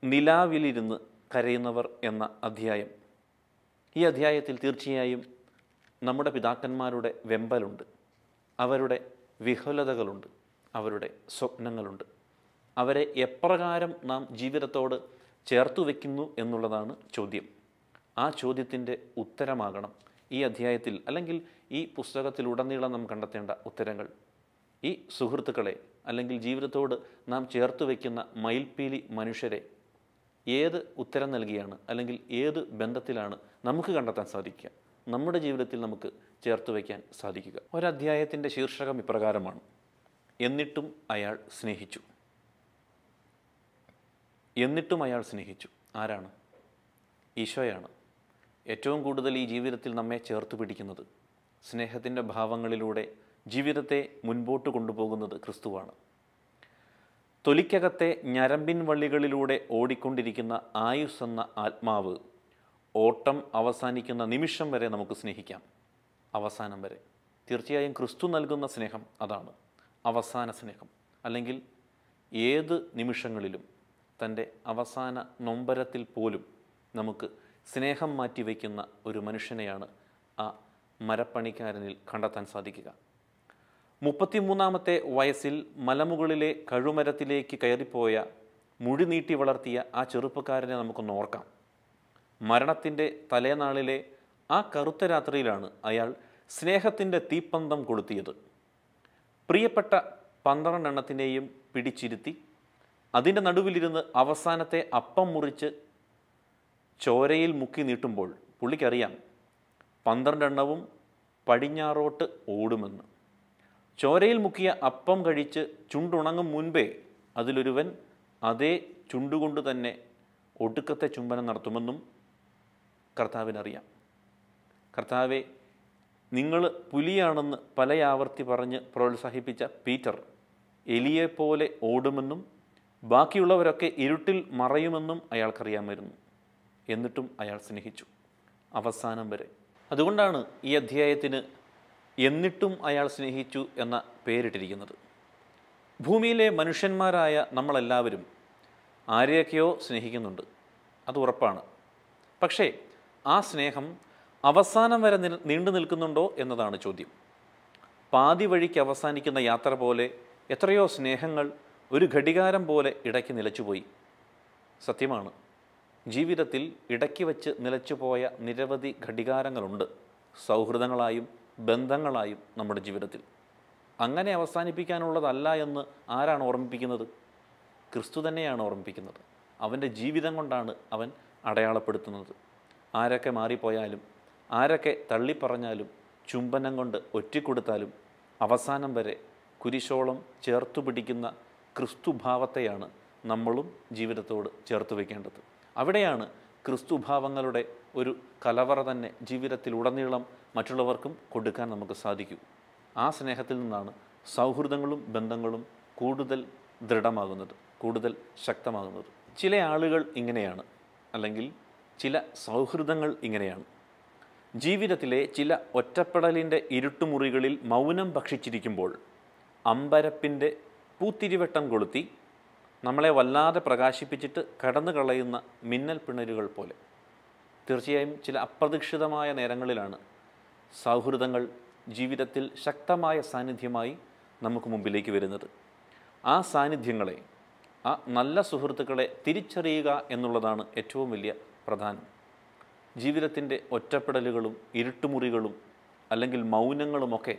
നിലാവിലിരുന്ന് കരയുന്നവർ എന്ന അധ്യായം. ഈ അധ്യായത്തിൽ തീർച്ചയായും നമ്മുടെ പിതാക്കന്മാരുടെ വെമ്പലുണ്ട്, അവരുടെ വിഹുലതകളുണ്ട്, അവരുടെ സ്വപ്നങ്ങളുണ്ട്. അവരെ എപ്രകാരം നാം ജീവിതത്തോട് ചേർത്തു വയ്ക്കുന്നു എന്നുള്ളതാണ് ചോദ്യം. ആ ചോദ്യത്തിൻ്റെ ഉത്തരമാകണം ഈ അധ്യായത്തിൽ, അല്ലെങ്കിൽ ഈ പുസ്തകത്തിലുടനീളം നാം കണ്ടെത്തേണ്ട ഉത്തരങ്ങൾ. ഈ സുഹൃത്തുക്കളെ, അല്ലെങ്കിൽ ജീവിതത്തോട് നാം ചേർത്ത് വയ്ക്കുന്ന മയിൽപ്പീലി മനുഷ്യരെ ഏത് ഉത്തരം നൽകിയാണ്, അല്ലെങ്കിൽ ഏത് ബന്ധത്തിലാണ് നമുക്ക് കണ്ടെത്താൻ സാധിക്കുക, നമ്മുടെ ജീവിതത്തിൽ നമുക്ക് ചേർത്ത് വയ്ക്കാൻ സാധിക്കുക? ഒരധ്യായത്തിൻ്റെ ശീർഷകം ഇപ്രകാരമാണ്: എന്നിട്ടും അയാൾ സ്നേഹിച്ചു. എന്നിട്ടും അയാൾ സ്നേഹിച്ചു. ആരാണ്? ഈശോയാണ്. ഏറ്റവും കൂടുതൽ ഈ ജീവിതത്തിൽ നമ്മെ ചേർത്ത് പിടിക്കുന്നത്, സ്നേഹത്തിൻ്റെ ഭാവങ്ങളിലൂടെ ജീവിതത്തെ മുൻപോട്ട് കൊണ്ടുപോകുന്നത് ക്രിസ്തുവാണ്. തൊലിക്കകത്തെ ഞരമ്പിൻ വള്ളികളിലൂടെ ഓടിക്കൊണ്ടിരിക്കുന്ന ആയുസ് എന്ന ആത്മാവ് ഓട്ടം അവസാനിക്കുന്ന നിമിഷം വരെ നമുക്ക് സ്നേഹിക്കാം. അവസാനം വരെ. തീർച്ചയായും ക്രിസ്തു നൽകുന്ന സ്നേഹം അതാണ്, അവസാന സ്നേഹം. അല്ലെങ്കിൽ ഏത് നിമിഷങ്ങളിലും തൻ്റെ അവസാന നൊമ്പരത്തിൽ പോലും നമുക്ക് സ്നേഹം മാറ്റിവെക്കുന്ന ഒരു മനുഷ്യനെയാണ് ആ മരപ്പണിക്കാരനിൽ കണ്ടെത്താൻ സാധിക്കുക. 33-ാമത്തെ വയസ്സിൽ മലമുകളിലെ കഴുമരത്തിലേക്ക് കയറിപ്പോയ, മുടി നീട്ടി വളർത്തിയ ആ ചെറുപ്പക്കാരനെ നമുക്കൊന്ന് ഓർക്കാം. മരണത്തിൻ്റെ തലേനാളിലെ ആ കറുത്ത രാത്രിയിലാണ് അയാൾ സ്നേഹത്തിൻ്റെ തീപ്പന്തം കൊളുത്തിയത്. പ്രിയപ്പെട്ട 12 എണ്ണത്തിനെയും പിടിച്ചിരുത്തി അതിൻ്റെ നടുവിലിരുന്ന് അവസാനത്തെ അപ്പം മുറിച്ച് ചോരയിൽ മുക്കി നീട്ടുമ്പോൾ പുള്ളിക്കറിയാം 12 എണ്ണവും പടിഞ്ഞാറോട്ട് ഓടുമെന്ന്. ചോരയിൽ മുക്കിയ അപ്പം കഴിച്ച് ചുണ്ടുണങ്ങും മുൻപേ അതിലൊരുവൻ അതേ ചുണ്ടുകൊണ്ട് തന്നെ ഒടുക്കത്തെ ചുംബനം നടത്തുമെന്നും കർത്താവിനറിയാം. കർത്താവെ, നിങ്ങൾ പുലിയാണെന്ന് പലയാവർത്തി പറഞ്ഞ് പ്രോത്സാഹിപ്പിച്ച പീറ്റർ എലിയെപ്പോലെ ഓടുമെന്നും ബാക്കിയുള്ളവരൊക്കെ ഇരുട്ടിൽ മറയുമെന്നും അയാൾക്കറിയാമായിരുന്നു. എന്നിട്ടും അയാൾ സ്നേഹിച്ചു അവസാനം വരെ. അതുകൊണ്ടാണ് ഈ അധ്യായത്തിന് എന്നിട്ടും അയാൾ സ്നേഹിച്ചു എന്ന പേരിട്ടിരിക്കുന്നത്. ഭൂമിയിലെ മനുഷ്യന്മാരായ നമ്മളെല്ലാവരും ആരെയൊക്കെയോ സ്നേഹിക്കുന്നുണ്ട്, അത് ഉറപ്പാണ്. പക്ഷേ ആ സ്നേഹം അവസാനം വരെ നീണ്ടു നിൽക്കുന്നുണ്ടോ എന്നതാണ് ചോദ്യം. പാതി വഴിക്ക് അവസാനിക്കുന്ന യാത്ര പോലെ എത്രയോ സ്നേഹങ്ങൾ ഒരു ഘടികാരം പോലെ ഇടയ്ക്ക് നിലച്ചുപോയി. സത്യമാണ്, ജീവിതത്തിൽ ഇടയ്ക്ക് വച്ച് നിലച്ചുപോയ നിരവധി ഘടികാരങ്ങളുണ്ട്, സൗഹൃദങ്ങളായും ബന്ധങ്ങളായും നമ്മുടെ ജീവിതത്തിൽ. അങ്ങനെ അവസാനിപ്പിക്കാനുള്ളതല്ല എന്ന് ആരാണ് ഓർമ്മിപ്പിക്കുന്നത്? ക്രിസ്തു തന്നെയാണ് ഓർമ്മിപ്പിക്കുന്നത്. അവൻ്റെ ജീവിതം കൊണ്ടാണ് അവൻ അടയാളപ്പെടുത്തുന്നത്. ആരൊക്കെ മാറിപ്പോയാലും, ആരൊക്കെ തള്ളിപ്പറഞ്ഞാലും, ചുംബനം കൊണ്ട് ഒറ്റിക്കൊടുത്താലും അവസാനം വരെ കുരിശോളം ചേർത്തു പിടിക്കുന്ന ക്രിസ്തുഭാവത്തെയാണ് നമ്മളും ജീവിതത്തോട് ചേർത്ത് വയ്ക്കേണ്ടത്. അവിടെയാണ് ക്രിസ്തുഭാവങ്ങളുടെ ഒരു കലവറ തന്നെ ജീവിതത്തിലുടനീളം മറ്റുള്ളവർക്കും കൊടുക്കാൻ നമുക്ക് സാധിക്കൂ. ആ സ്നേഹത്തിൽ നിന്നാണ് സൗഹൃദങ്ങളും ബന്ധങ്ങളും കൂടുതൽ ദൃഢമാകുന്നത്, കൂടുതൽ ശക്തമാകുന്നത്. ചില ആളുകൾ ഇങ്ങനെയാണ്, അല്ലെങ്കിൽ ചില സൗഹൃദങ്ങൾ ഇങ്ങനെയാണ്. ജീവിതത്തിലെ ചില ഒറ്റപ്പെടലിൻ്റെ ഇരുട്ടുമുറികളിൽ മൗനം ഭക്ഷിച്ചിരിക്കുമ്പോൾ അമ്പരപ്പിൻ്റെ പൂത്തിരിവട്ടം കൊളുത്തി നമ്മളെ വല്ലാതെ പ്രകാശിപ്പിച്ചിട്ട് കടന്നു കളയുന്ന മിന്നൽ പിണരുകൾ പോലെ. തീർച്ചയായും ചില അപ്രതീക്ഷിതമായ നേരങ്ങളിലാണ് സൗഹൃദങ്ങൾ ജീവിതത്തിൽ ശക്തമായ സാന്നിധ്യമായി നമുക്ക് മുമ്പിലേക്ക് വരുന്നത്. ആ സാന്നിധ്യങ്ങളെ, ആ നല്ല സുഹൃത്തുക്കളെ തിരിച്ചറിയുക എന്നുള്ളതാണ് ഏറ്റവും വലിയ പ്രധാനം. ജീവിതത്തിൻ്റെ ഒറ്റപ്പെടലുകളും ഇരുട്ടുമുറികളും അല്ലെങ്കിൽ മൗനങ്ങളുമൊക്കെ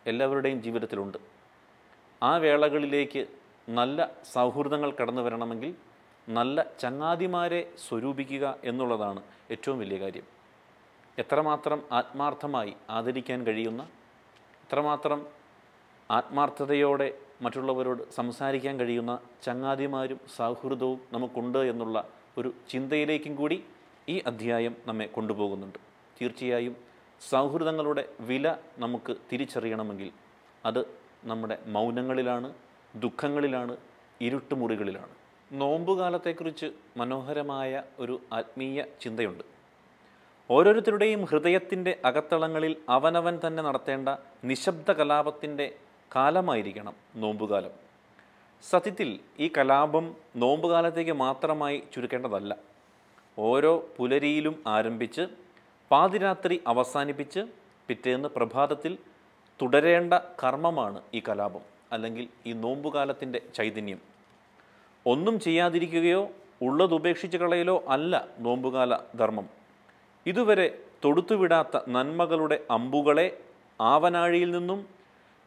എല്ലാവരുടെയും ജീവിതത്തിലുണ്ട്. ആ വേളകളിലേക്ക് നല്ല സൗഹൃദങ്ങൾ കടന്നു വരണമെങ്കിൽ നല്ല ചങ്ങാതിമാരെ സ്വരൂപിക്കുക എന്നുള്ളതാണ് ഏറ്റവും വലിയ കാര്യം. എത്രമാത്രം ആത്മാർത്ഥമായി ആദരിക്കാൻ കഴിയുന്ന, എത്രമാത്രം ആത്മാർത്ഥതയോടെ മറ്റുള്ളവരോട് സംസാരിക്കാൻ കഴിയുന്ന ചങ്ങാതിമാരും സൗഹൃദവും നമുക്കുണ്ട് എന്നുള്ള ഒരു ചിന്തയിലേക്കും കൂടി ഈ അധ്യായം നമ്മെ കൊണ്ടുപോകുന്നുണ്ട്. തീർച്ചയായും സൗഹൃദങ്ങളുടെ വില നമുക്ക് തിരിച്ചറിയണമെങ്കിൽ അത് നമ്മുടെ മൗനങ്ങളിലാണ്, ദുഃഖങ്ങളിലാണ്, ഇരുട്ടുമുറികളിലാണ്. നോമ്പുകാലത്തെക്കുറിച്ച് മനോഹരമായ ഒരു ആത്മീയ ചിന്തയുണ്ട്. ഓരോരുത്തരുടെയും ഹൃദയത്തിൻ്റെ അകത്തളങ്ങളിൽ അവനവൻ തന്നെ നടത്തേണ്ട നിശബ്ദ കലാപത്തിൻ്റെ കാലമായിരിക്കണം നോമ്പുകാലം. സത്യത്തിൽ ഈ കലാപം നോമ്പുകാലത്തേക്ക് മാത്രമായി ചുരുക്കേണ്ടതല്ല. ഓരോ പുലരിയിലും ആരംഭിച്ച് പാതിരാത്രി അവസാനിപ്പിച്ച് പിറ്റേന്ന് പ്രഭാതത്തിൽ തുടരേണ്ട കർമ്മമാണ് ഈ കലാപം, അല്ലെങ്കിൽ ഈ നോമ്പുകാലത്തിൻ്റെ ചൈതന്യം. ഒന്നും ചെയ്യാതിരിക്കുകയോ ഉള്ളതുപേക്ഷിച്ച് കളയലോ അല്ല നോമ്പുകാല ധർമ്മം. ഇതുവരെ തൊടുത്തുവിടാത്ത നന്മകളുടെ അമ്പുകളെ ആവനാഴിയിൽ നിന്നും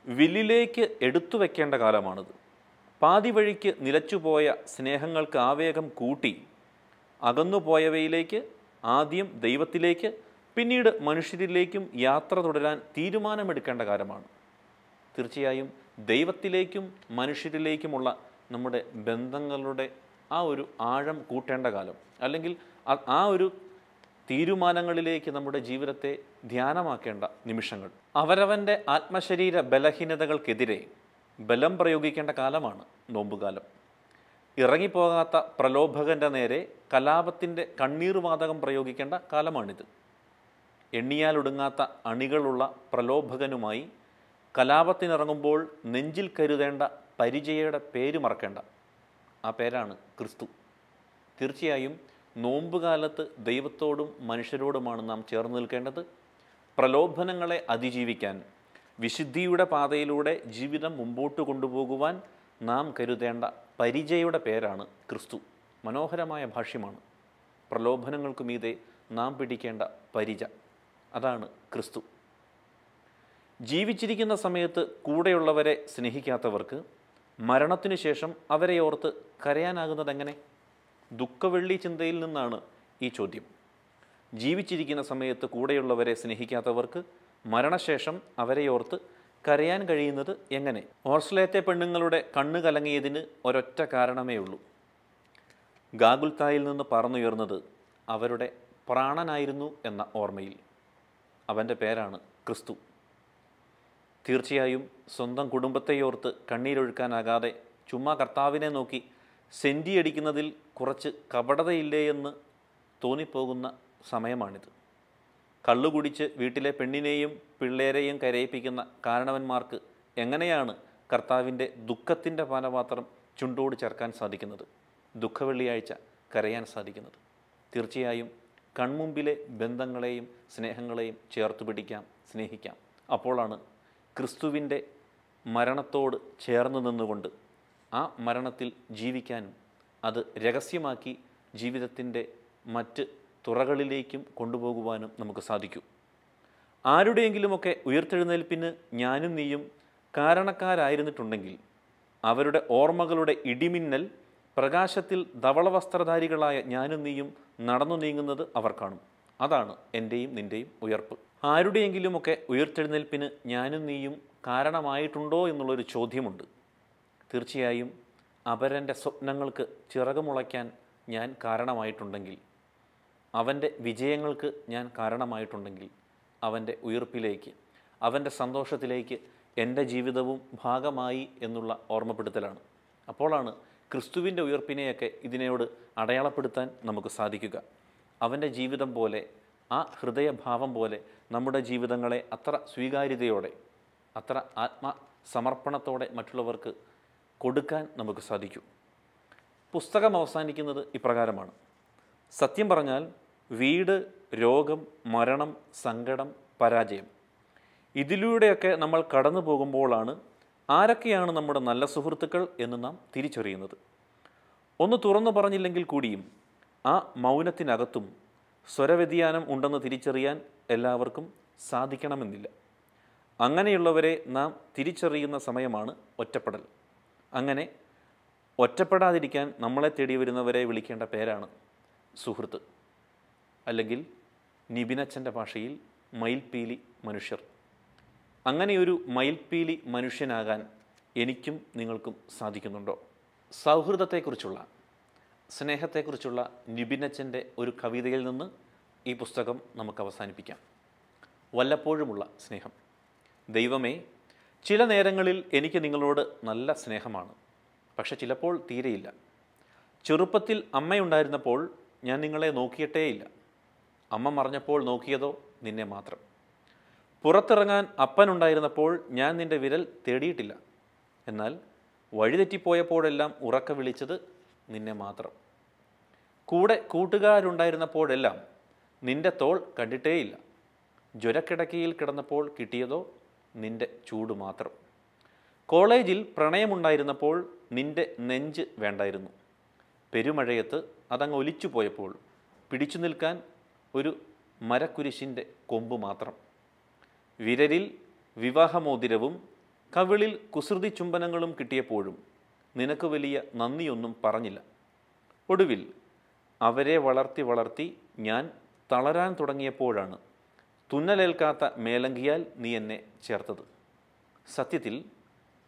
വില്ലിലേക്ക് എടുത്തു വയ്ക്കേണ്ട കാലമാണിത്. പാതി വഴിക്ക് നിലച്ചുപോയ സ്നേഹങ്ങൾക്ക് ആവേഗം കൂട്ടി അകന്നുപോയവയിലേക്ക്, ആദ്യം ദൈവത്തിലേക്ക്, പിന്നീട് മനുഷ്യരിലേക്കും യാത്ര തുടരാൻ തീരുമാനമെടുക്കേണ്ട കാലമാണ്. തീർച്ചയായും ദൈവത്തിലേക്കും മനുഷ്യരിലേക്കുമുള്ള നമ്മുടെ ബന്ധങ്ങളുടെ ആ ഒരു ആഴം കൂട്ടേണ്ട കാലം, അല്ലെങ്കിൽ ആ ഒരു തീരുമാനങ്ങളിലേക്ക് നമ്മുടെ ജീവിതത്തെ ധ്യാനമാക്കേണ്ട നിമിഷങ്ങൾ. അവരവൻ്റെ ആത്മശരീര ബലഹീനതകൾക്കെതിരെ ബലം പ്രയോഗിക്കേണ്ട കാലമാണ് നോമ്പുകാലം. ഇറങ്ങിപ്പോകാത്ത പ്രലോഭകൻ്റെ നേരെ കലാപത്തിൻ്റെ കണ്ണീർവാതകം പ്രയോഗിക്കേണ്ട കാലമാണിത്. എണ്ണിയാലൊടുങ്ങാത്ത അണികളുള്ള പ്രലോഭകനുമായി കലാപത്തിനിറങ്ങുമ്പോൾ നെഞ്ചിൽ കരുതേണ്ട പരിചയയുടെ പേര് മറക്കേണ്ട. ആ പേരാണ് ക്രിസ്തു. തീർച്ചയായും നോമ്പുകാലത്ത് ദൈവത്തോടും മനുഷ്യരോടുമാണ് നാം ചേർന്ന് നിൽക്കേണ്ടത്. പ്രലോഭനങ്ങളെ അതിജീവിക്കാൻ, വിശുദ്ധിയുടെ പാതയിലൂടെ ജീവിതം മുമ്പോട്ട് കൊണ്ടുപോകുവാൻ നാം കരുതേണ്ട പരിചയയുടെ പേരാണ് ക്രിസ്തു. മനോഹരമായ ഭാഷ്യമാണ്. പ്രലോഭനങ്ങൾക്ക് മീതെ നാം പിടിക്കേണ്ട പരിച, അതാണ് ക്രിസ്തു. ജീവിച്ചിരിക്കുന്ന സമയത്ത് കൂടെയുള്ളവരെ സ്നേഹിക്കാത്തവർക്ക് മരണത്തിനു ശേഷം അവരെ ഓർത്ത് കരയാനാകുന്നതെങ്ങനെ? ദുഃഖവെള്ളി ചിന്തയിൽ നിന്നാണ് ഈ ചോദ്യം. ജീവിച്ചിരിക്കുന്ന സമയത്ത് കൂടെയുള്ളവരെ സ്നേഹിക്കാത്തവർക്ക് മരണശേഷം അവരെ ഓർത്ത് കരയാൻ കഴിയുന്നത് എങ്ങനെ? ഓർസ്ലേത്തെ പെണ്ണുങ്ങളുടെ കണ്ണ് കലങ്ങിയതിന് ഒരൊറ്റ കാരണമേ ഉള്ളൂ. ഗാഗുൽത്തായിൽ നിന്ന് പറന്നുയർന്നത് അവരുടെ പ്രാണനായിരുന്നു എന്ന ഓർമ്മയിൽ. അവൻ്റെ പേരാണ് ക്രിസ്തു. തീർച്ചയായും സ്വന്തം കുടുംബത്തെയോർത്ത് കണ്ണീരൊഴുക്കാനാകാതെ ചുമ്മാ കർത്താവിനെ നോക്കി സെൻറ്റിയടിക്കുന്നതിൽ കുറച്ച് കപടതയില്ലേ എന്ന് തോന്നിപ്പോകുന്ന സമയമാണിത്. കള്ളുകുടിച്ച് വീട്ടിലെ പെണ്ണിനെയും പിള്ളേരെയും കരയിപ്പിക്കുന്ന കാരണവന്മാർക്ക് എങ്ങനെയാണ് കർത്താവിൻ്റെ ദുഃഖത്തിൻ്റെ പാനപാത്രം ചുണ്ടോട് ചേർക്കാൻ സാധിക്കുന്നത്, ദുഃഖവെള്ളിയാഴ്ച കരയാൻ സാധിക്കുന്നത്? തീർച്ചയായും കൺമുമ്പിലെ ബന്ധങ്ങളെയും സ്നേഹങ്ങളെയും ചേർത്ത് പിടിക്കാം, സ്നേഹിക്കാം. അപ്പോഴാണ് ക്രിസ്തുവിൻ്റെ മരണത്തോട് ചേർന്ന് നിന്നുകൊണ്ട് ആ മരണത്തിൽ ജീവിക്കാനും അത് രഹസ്യമാക്കി ജീവിതത്തിൻ്റെ മറ്റ് തുറകളിലേക്കും കൊണ്ടുപോകുവാനും നമുക്ക് സാധിക്കൂ. ആരുടെയെങ്കിലുമൊക്കെ ഉയർത്തെഴുന്നേൽപ്പിന് ഞാനും നീയും കാരണക്കാരായിരുന്നിട്ടുണ്ടെങ്കിൽ അവരുടെ ഓർമ്മകളുടെ ഇടിമിന്നൽ പ്രകാശത്തിൽ ധവളവസ്ത്രധാരികളായ ഞാനും നീയും നടന്നു നീങ്ങുന്നത് അവർ കാണും. അതാണ് എൻ്റെയും നിൻ്റെയും ഉയർപ്പ്. ആരുടെയെങ്കിലുമൊക്കെ ഉയർത്തെഴുന്നേൽപ്പിന് ഞാനും നീയും കാരണമായിട്ടുണ്ടോ എന്നുള്ളൊരു ചോദ്യമുണ്ട്. തീർച്ചയായും അപരൻ്റെ സ്വപ്നങ്ങൾക്ക് ചിറകുമുളയ്ക്കാൻ ഞാൻ കാരണമായിട്ടുണ്ടെങ്കിൽ, അവൻ്റെ വിജയങ്ങൾക്ക് ഞാൻ കാരണമായിട്ടുണ്ടെങ്കിൽ, അവൻ്റെ ഉയർപ്പിലേക്ക്, അവൻ്റെ സന്തോഷത്തിലേക്ക് എൻ്റെ ജീവിതവും ഭാഗമായി എന്നുള്ള ഓർമ്മപ്പെടുത്തലാണ്. അപ്പോഴാണ് ക്രിസ്തുവിൻ്റെ ഉയർപ്പിനെയൊക്കെ ഇതിനോട് അടയാളപ്പെടുത്താൻ നമുക്ക് സാധിക്കുക. അവൻ്റെ ജീവിതം പോലെ, ആ ഹൃദയഭാവം പോലെ നമ്മുടെ ജീവിതങ്ങളെ അത്ര സ്വീകാര്യതയോടെ, അത്ര ആത്മസമർപ്പണത്തോടെ മറ്റുള്ളവർക്ക് കൊടുക്കാൻ നമുക്ക് സാധിക്കൂ. പുസ്തകം അവസാനിക്കുന്നത് ഇപ്രകാരമാണ്: സത്യം പറഞ്ഞാൽ വീട്, രോഗം, മരണം, സങ്കടം, പരാജയം, ഇതിലൂടെയൊക്കെ നമ്മൾ കടന്നു പോകുമ്പോഴാണ് ആരൊക്കെയാണ് നമ്മുടെ നല്ല സുഹൃത്തുക്കൾ എന്ന് നാം തിരിച്ചറിയുന്നത്. ഒന്ന് തുറന്നു പറഞ്ഞില്ലെങ്കിൽ കൂടിയും ആ മൗനത്തിനകത്തും സ്വരവ്യതിയാനം ഉണ്ടെന്ന് തിരിച്ചറിയാൻ എല്ലാവർക്കും സാധിക്കണമെന്നില്ല. അങ്ങനെയുള്ളവരെ നാം തിരിച്ചറിയുന്ന സമയമാണ് ഒറ്റപ്പെടൽ. അങ്ങനെ ഒറ്റപ്പെടാതിരിക്കാൻ നമ്മളെ തേടി വരുന്നവരെ വിളിക്കേണ്ട പേരാണ് സുഹൃത്ത്, അല്ലെങ്കിൽ നിബിനച്ചൻ്റെ ഭാഷയിൽ മയിൽപ്പീലി മനുഷ്യർ. അങ്ങനെയൊരു മയിൽപ്പീലി മനുഷ്യനാകാൻ എനിക്കും നിങ്ങൾക്കും സാധിക്കുന്നുണ്ടോ? സൗഹൃദത്തെക്കുറിച്ചുള്ള, സ്നേഹത്തെക്കുറിച്ചുള്ള നിബിനച്ചൻ്റെ ഒരു കവിതയിൽ നിന്ന് ഈ പുസ്തകം നമുക്ക് അവസാനിപ്പിക്കാം. വല്ലപ്പോഴുമുള്ള സ്നേഹം. ദൈവമേ, ചില നേരങ്ങളിൽ എനിക്ക് നിങ്ങളോട് നല്ല സ്നേഹമാണ്, പക്ഷെ ചിലപ്പോൾ തീരെയില്ല. ചെറുപ്പത്തിൽ അമ്മയുണ്ടായിരുന്നപ്പോൾ ഞാൻ നിങ്ങളെ നോക്കിയിട്ടേയില്ല. അമ്മ മറഞ്ഞപ്പോൾ നോക്കിയതോ നിന്നെ മാത്രം. പുറത്തിറങ്ങാൻ അപ്പനുണ്ടായിരുന്നപ്പോൾ ഞാൻ നിന്റെ വിരൽ തേടിയിട്ടില്ല. എന്നാൽ വഴിതെറ്റിപ്പോയപ്പോഴെല്ലാം ഉറക്ക വിളിച്ചത് നിന്നെ മാത്രം. കൂടെ കൂട്ടുകാരുണ്ടായിരുന്നപ്പോഴെല്ലാം നിന്റെ തോൾ കണ്ടിട്ടേയില്ല. ജ്വരക്കിടക്കയിൽ കിടന്നപ്പോൾ കിട്ടിയതോ നിന്റെ ചൂട് മാത്രം. കോളേജിൽ പ്രണയമുണ്ടായിരുന്നപ്പോൾ നിന്റെ നെഞ്ച് വേണ്ടായിരുന്നു. പെരുമഴയത്ത് അതങ്ങ് ഒലിച്ചു പോയപ്പോൾ പിടിച്ചു നിൽക്കാൻ ഒരു മരക്കുരിശിൻ്റെ കൊമ്പ് മാത്രം. വിരലിൽ വിവാഹമോതിരവും കവിളിൽ കുസൃതി ചുംബനങ്ങളും കിട്ടിയപ്പോഴും നിനക്ക് വലിയ നന്ദിയൊന്നും പറഞ്ഞില്ല. ഒടുവിൽ അവരെ വളർത്തി ഞാൻ തളരാൻ തുടങ്ങിയപ്പോഴാണ് തുന്നലേൽക്കാത്ത മേലങ്കിയാൽ നീ എന്നെ ചേർത്തത്. സത്യത്തിൽ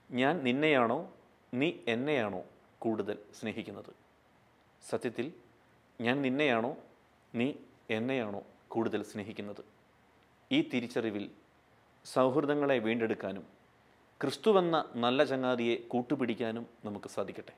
ഞാൻ നിന്നെയാണോ നീ എന്നെയാണോ കൂടുതൽ സ്നേഹിക്കുന്നത്? സത്യത്തിൽ ഞാൻ നിന്നെയാണോ നീ എന്നെയാണോ കൂടുതൽ സ്നേഹിക്കുന്നത്? ഈ തിരിച്ചറിവിൽ സൗഹൃദങ്ങളെ വീണ്ടെടുക്കാനും ക്രിസ്തുവെന്ന നല്ല ചങ്ങാതിയെ കൂട്ടുപിടിക്കാനും നമുക്ക് സാധിക്കട്ടെ.